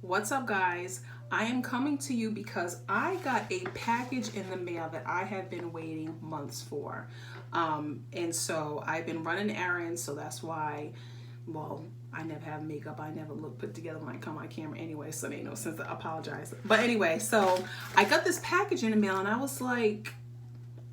What's up, guys? I am coming to you because I got a package in the mail that I have been waiting months for. And so I've been running errands, so that's why, well, I never have makeup. I never look put together when I come on camera anyway, so there ain't no sense to apologize. But anyway, so I got this package in the mail and I was like,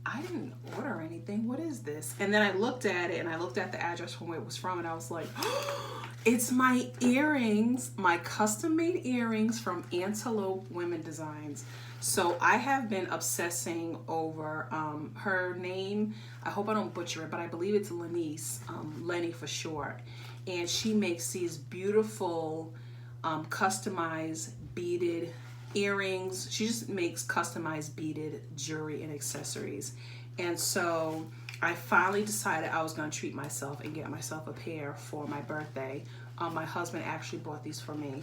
I didn't order anything. What is this? And then I looked at it and I looked at the address from where it was from and I was like, oh, it's my earrings, my custom made earrings from Antelope Women Designs. So I have been obsessing over her name. I hope I don't butcher it, but I believe it's Lenny for short. And she makes these beautiful customized beaded earrings. She just makes customized beaded jewelry and accessories. And so I finally decided I was going to treat myself and get myself a pair for my birthday. My husband actually bought these for me.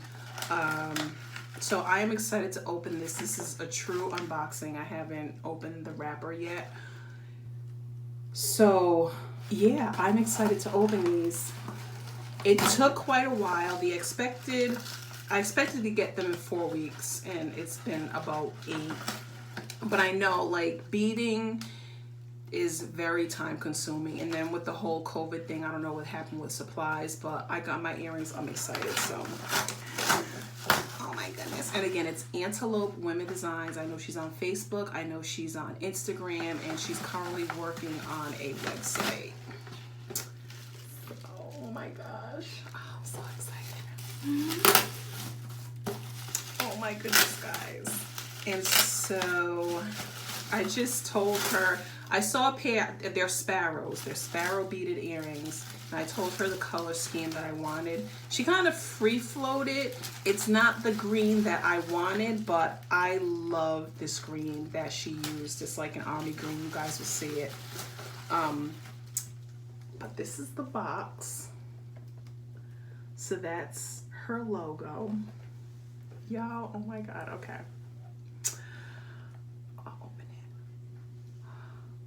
So I am excited to open this. This is a true unboxing. I haven't opened the wrapper yet. So yeah, I'm excited to open these. It took quite a while. I expected to get them in 4 weeks, and it's been about 8. But I know, like, beading is very time consuming, and then with the whole COVID thing, I don't know what happened with supplies, but I got my earrings. I'm excited. So oh my goodness. And again, it's Antelope Women Designs. I know she's on Facebook, I know she's on Instagram, and she's currently working on a website. Oh my gosh, I'm so excited. Oh my goodness, guys. And so I just told her, I saw a pair, they're Sparrows, they're sparrow beaded earrings, and I told her the color scheme that I wanted. She kind of free floated. It's not the green that I wanted, but I love this green that she used. It's like an army green, you guys will see it. But this is the box. So that's her logo. Y'all, oh my God, okay. I'll open it.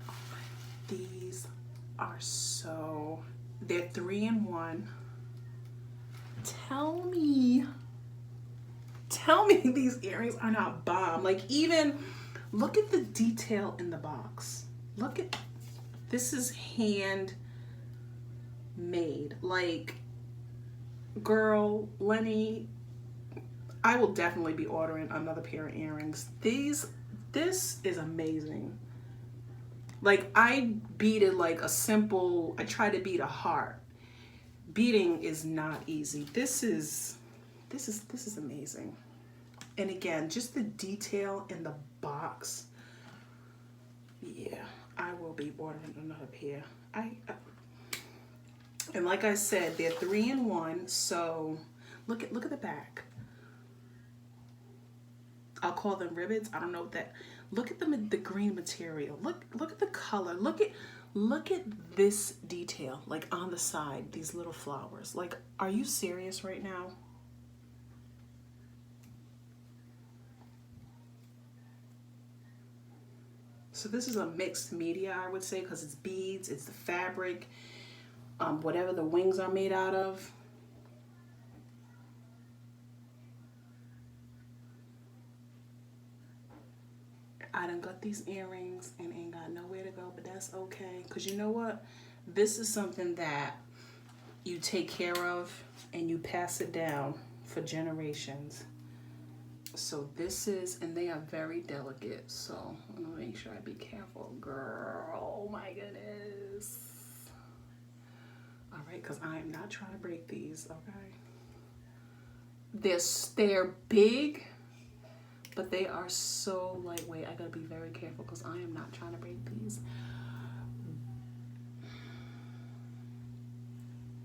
Oh my, these are so, they're 3-in-1. Tell me these earrings are not bomb. Like, even, look at the detail in the box. Look at, this is hand made. Like, girl, Lenny, I will definitely be ordering another pair of earrings. This is amazing. Like, I beaded like a simple, I tried to bead a heart. Beading is not easy. This is amazing. And again, just the detail in the box. Yeah, I will be ordering another pair. And like I said, they're 3-in-1, so look at the back. I'll call them ribbons. I don't know what that. Look at the green material. Look at the color. Look at this detail, like on the side, these little flowers. Like, are you serious right now? So this is a mixed media, I would say, because it's beads, it's the fabric, whatever the wings are made out of. I done got these earrings and ain't got nowhere to go, but that's okay. Because you know what? This is something that you take care of and you pass it down for generations. So this is, and they are very delicate. So I'm gonna make sure I be careful, girl. Oh my goodness. All right, because I am not trying to break these, okay? They're big, but they are so lightweight. I gotta be very careful because I am not trying to break these.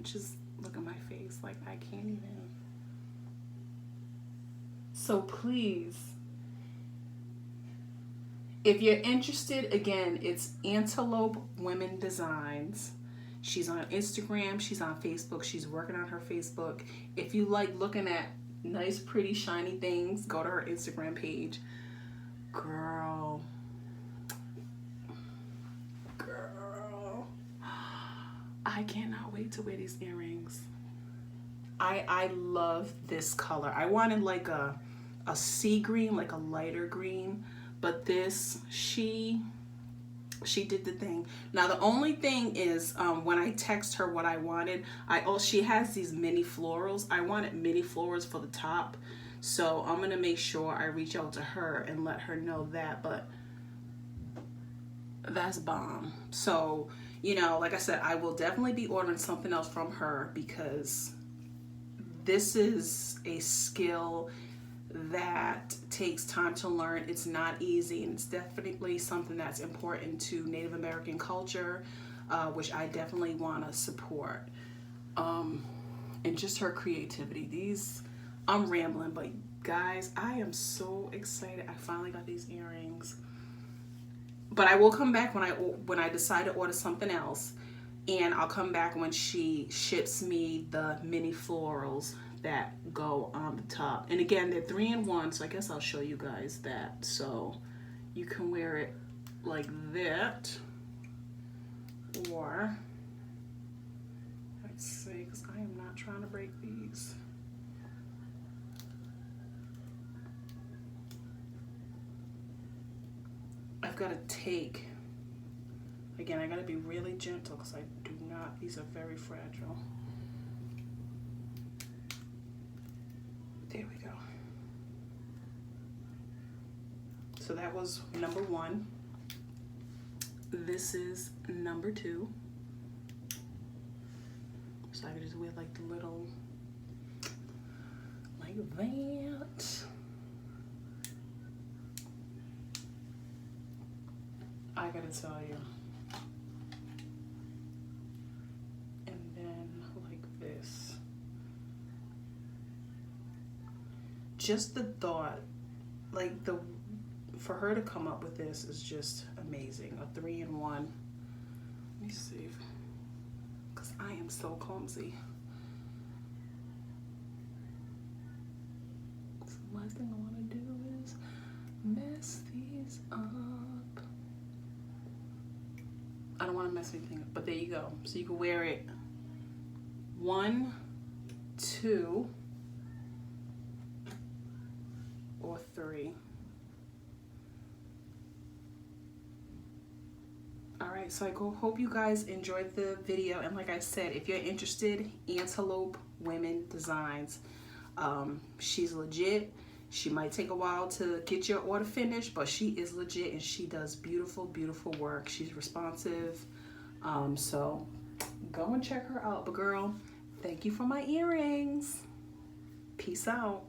Just look at my face, like I can't even. So please, if you're interested, again, it's Antelope Women Designs. She's on Instagram, she's on Facebook, she's working on her Facebook. If you like looking at nice, pretty, shiny things, go to her Instagram page. Girl, I cannot wait to wear these earrings. I love this color. I wanted like a sea green, like a lighter green, but this, she did the thing. Now the only thing is, when I text her what I wanted, she has these mini florals. I wanted mini florals for the top, so I'm gonna make sure I reach out to her and let her know that. But that's bomb. So, you know, like I said, I will definitely be ordering something else from her, because this is a skill that takes time to learn. It's not easy, and it's definitely something that's important to Native American culture, which I definitely want to support. And just her creativity. I'm rambling, but guys, I am so excited. I finally got these earrings. But I will come back when I decide to order something else, and I'll come back when she ships me the mini florals that go on the top. And again, they're 3-in-1, so I guess I'll show you guys that. So you can wear it like that, or let's see, because I am not trying to break these. I've got to take, again, I got to be really gentle because I do not, these are very fragile. There we go. So that was number 1. This is number 2. So I can just wear like the little, like that. I gotta tell you. And then like this. Just the thought, like for her to come up with this is just amazing. A 3-in-1. Let me see, because I am so clumsy. So the last thing I want to do is mess these up. I don't want to mess anything up, but there you go. So you can wear it 1, 2, or 3. Alright, so I hope you guys enjoyed the video, and like I said, if you're interested, Antelope Women Designs. She's legit. She might take a while to get your order finished, but she is legit, and she does beautiful, beautiful work. She's responsive. So go and check her out. But girl, thank you for my earrings. Peace out.